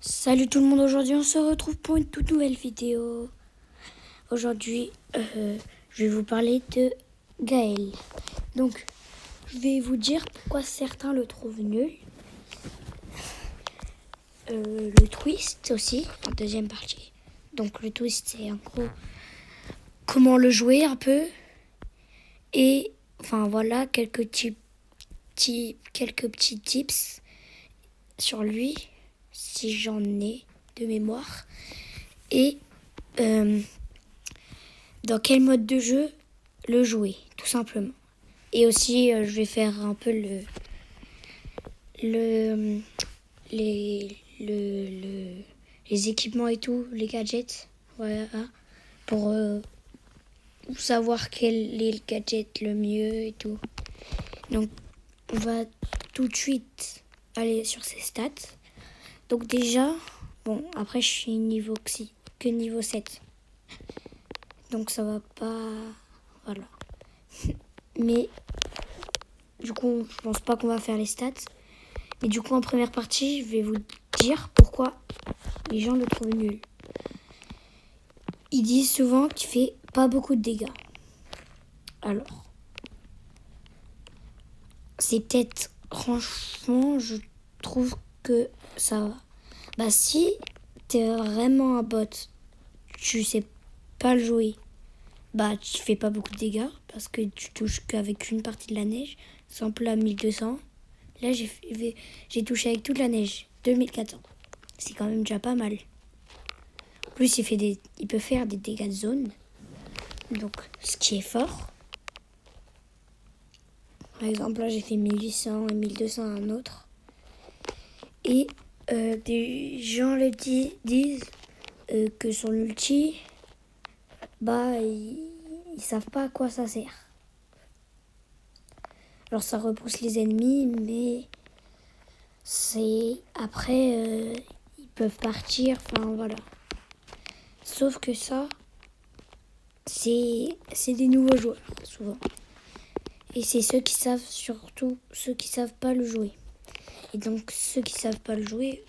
Salut tout le monde, aujourd'hui on se retrouve pour une toute nouvelle vidéo. Aujourd'hui, je vais vous parler de Gaël. Donc, je vais vous dire pourquoi certains le trouvent nul. Le twist aussi, en deuxième partie. Donc le twist c'est en gros comment le jouer un peu. Et enfin voilà, quelques petits tips sur lui, si j'en ai de mémoire. Et dans quel mode de jeu le jouer, tout simplement. Et aussi, je vais faire un peu les équipements et tout, les gadgets, voilà, pour savoir quel est le gadget le mieux et tout. Donc, on va tout de suite aller sur ses stats. Donc déjà, bon, après je suis que niveau 7. Donc ça va pas... Voilà. Mais du coup, je pense pas qu'on va faire les stats. Mais du coup, en première partie, je vais vous dire pourquoi les gens le trouvent nul. Ils disent souvent qu'il fait pas beaucoup de dégâts. Alors, c'est peut-être... Franchement, je trouve que ça va. Bah si t'es vraiment un bot, tu sais pas le jouer, bah tu fais pas beaucoup de dégâts parce que tu touches qu'avec une partie de la neige. Exemple à 1200. Là j'ai touché avec toute la neige. 2400. C'est quand même déjà pas mal. En plus il peut faire des dégâts de zone. Donc ce qui est fort. Par exemple là j'ai fait 1800 et 1200 à un autre. Et des gens disent que son ulti, bah ils savent pas à quoi ça sert. Alors ça repousse les ennemis, mais c'est après ils peuvent partir, enfin voilà. Sauf que ça, c'est des nouveaux joueurs souvent. Et c'est surtout ceux qui savent pas le jouer. Et donc ceux qui savent pas le jouer,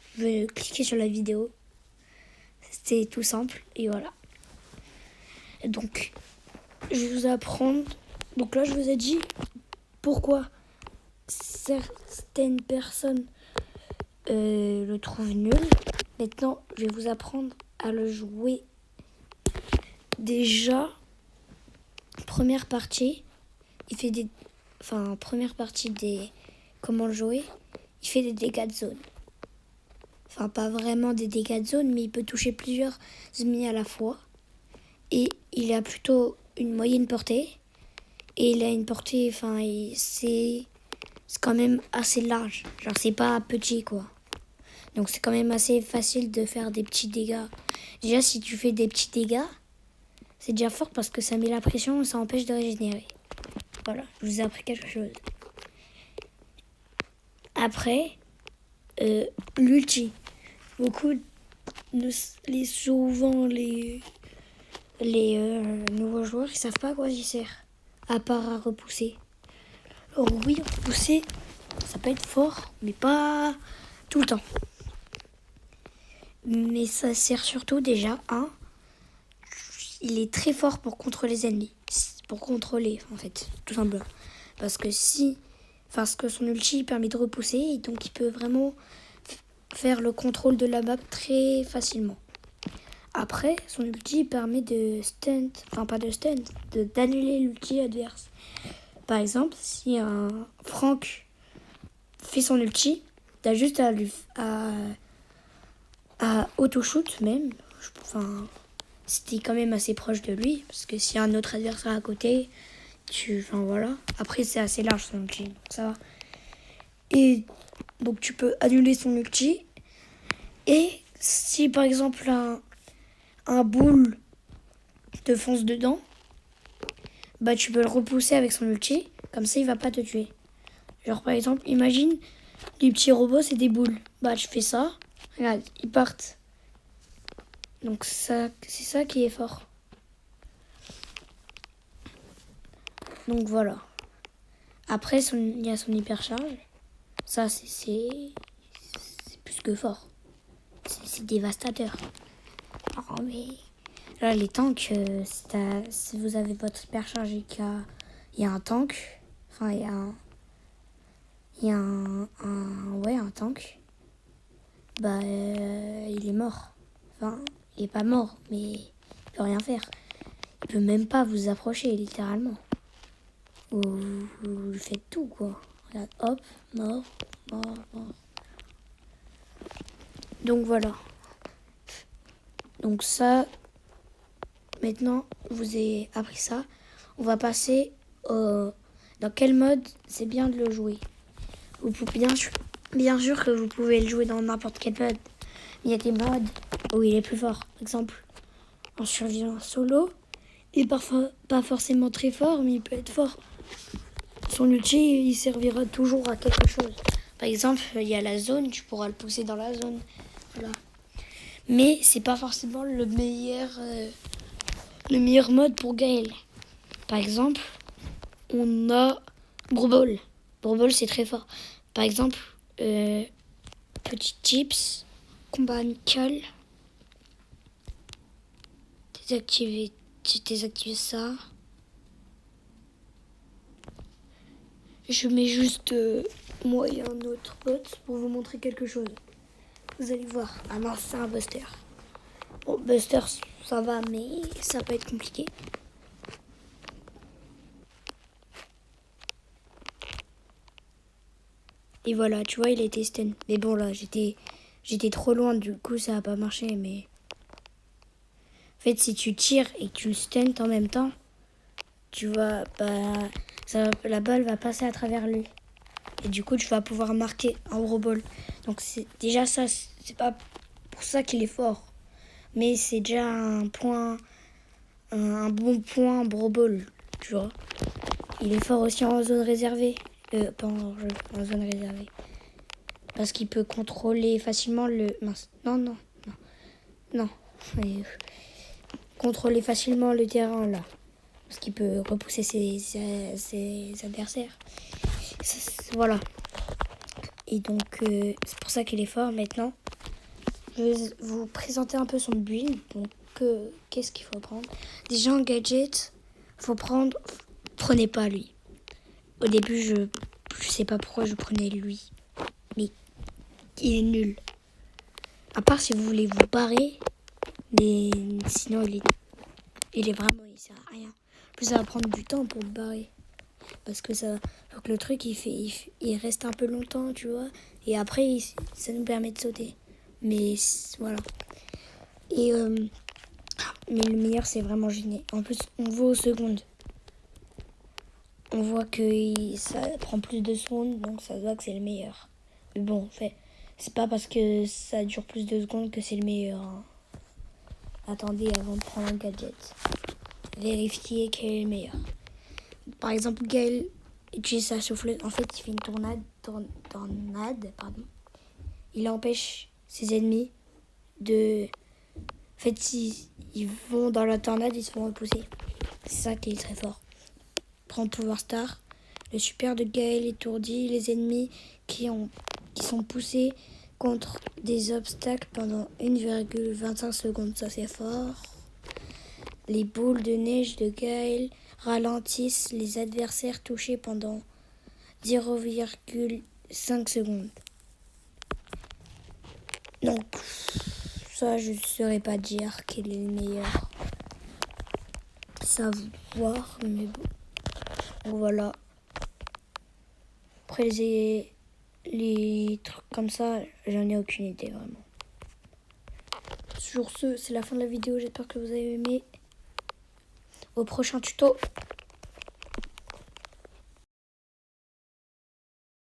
cliquer sur la vidéo. C'est tout simple et voilà. Et donc je vais vous apprendre. Donc là je vous ai dit pourquoi certaines personnes le trouvent nul. Maintenant, je vais vous apprendre à le jouer. Déjà, première partie, première partie des comment le jouer, il fait des dégâts de zone. Enfin, pas vraiment des dégâts de zone, mais il peut toucher plusieurs ennemis à la fois. Et il a plutôt une moyenne portée. Et il a une portée, c'est quand même assez large. Genre, c'est pas petit, quoi. Donc c'est quand même assez facile de faire des petits dégâts. Déjà, si tu fais des petits dégâts, c'est déjà fort parce que ça met la pression et ça empêche de régénérer. Voilà, je vous ai appris quelque chose. Après, l'ulti. Beaucoup souvent les nouveaux joueurs, ils savent pas à quoi il sert. À part à repousser. Alors oui, repousser, ça peut être fort, mais pas tout le temps. Mais ça sert surtout déjà il est très fort pour contrôler les ennemis. Pour contrôler, en fait, tout simplement. Parce que son ulti permet de repousser, et donc il peut vraiment faire le contrôle de la map très facilement. Après, son ulti permet de d'annuler l'ulti adverse. Par exemple, si un Franck fait son ulti, t'as juste à auto-shoot même. C'était quand même assez proche de lui, parce que s'il y a un autre adversaire à côté, voilà. Après, c'est assez large son ulti, donc ça va. Et donc, tu peux annuler son ulti. Et si par exemple un boule te fonce dedans, bah tu peux le repousser avec son ulti, comme ça il va pas te tuer. Genre par exemple, imagine les petits robots, c'est des boules. Bah tu fais ça, regarde, ils partent. Donc ça, c'est ça qui est fort. Donc voilà. Après, il y a son hypercharge. Ça, c'est plus que fort. c'est dévastateur. Oh, mais là, les tanks, si vous avez votre supercharge et qu'il y a un tank, enfin, il y a un tank, bah, il est mort. Enfin, il est pas mort, mais il peut rien faire. Il peut même pas vous approcher, littéralement. Vous faites tout, quoi. Regarde, hop, mort, mort, mort. Donc voilà. Donc ça, maintenant, vous avez appris ça. On va passer dans quel mode c'est bien de le jouer. Vous pouvez, bien sûr que vous pouvez le jouer dans n'importe quel mode. Il y a des modes où il est plus fort. Par exemple, en survivant solo, il est parfois pas forcément très fort, mais il peut être fort. Son ulti, il servira toujours à quelque chose. Par exemple, il y a la zone, tu pourras le pousser dans la zone. Voilà. Mais c'est pas forcément le meilleur mode pour Gaël. Par exemple, on a Broball. Broball, c'est très fort. Par exemple, petit tips, combat amical. Désactiver ça. Je mets juste moi et un autre bot pour vous montrer quelque chose. Vous allez voir. Ah non, c'est un Buster. Bon, Buster, ça va, mais ça peut être compliqué. Et voilà, tu vois, il a été stun. Mais bon, là, j'étais trop loin, du coup, ça n'a pas marché, mais... En fait, si tu tires et que tu le stuns en même temps, tu vas... la balle va passer à travers lui. Et du coup, tu vas pouvoir marquer un gros ball. Donc, déjà ça, c'est pas pour ça qu'il est fort. Mais c'est déjà un bon point Broball, tu vois. Il est fort aussi en zone réservée. Pas en zone réservée. Parce qu'il peut contrôler facilement le... Mince. Non. Contrôler facilement le terrain, là. Parce qu'il peut repousser ses adversaires. Voilà. Et donc, c'est pour ça qu'il est fort maintenant. Je vais vous présenter un peu son build. Donc, qu'est-ce qu'il faut prendre? Déjà, en gadget, prenez pas lui. Au début, je sais pas pourquoi je prenais lui. Mais il est nul. À part si vous voulez vous barrer. Mais sinon, il sert à rien. En plus, ça va prendre du temps pour me barrer. Parce que faut que le truc, il reste un peu longtemps, tu vois. Et après, ça nous permet de sauter. Mais voilà. Et mais le meilleur, c'est vraiment gêné. En plus, on voit aux secondes. On voit que ça prend plus de secondes, donc ça se voit que c'est le meilleur. Mais bon, en fait, c'est pas parce que ça dure plus de secondes que c'est le meilleur. Hein. Attendez avant de prendre un gadget. Vérifiez quel est le meilleur. Par exemple, Gaël utilise sa souffleuse. En fait, il fait une tornade, pardon. Il empêche ses ennemis de... En fait, s'ils vont dans la tornade, ils se font repousser. C'est ça qui est très fort. Prend Power Star. Le super de Gaël étourdit les ennemis qui sont poussés contre des obstacles pendant 1,25 secondes. Ça, c'est fort. Les boules de neige de Gaël ralentissent les adversaires touchés pendant 0,5 secondes. Donc, ça, je ne saurais pas dire quel est le meilleur. Ça, à vous de voir, mais bon. Donc, voilà. Après, les trucs comme ça, j'en ai aucune idée, vraiment. Sur ce, c'est la fin de la vidéo. J'espère que vous avez aimé. Au prochain tuto.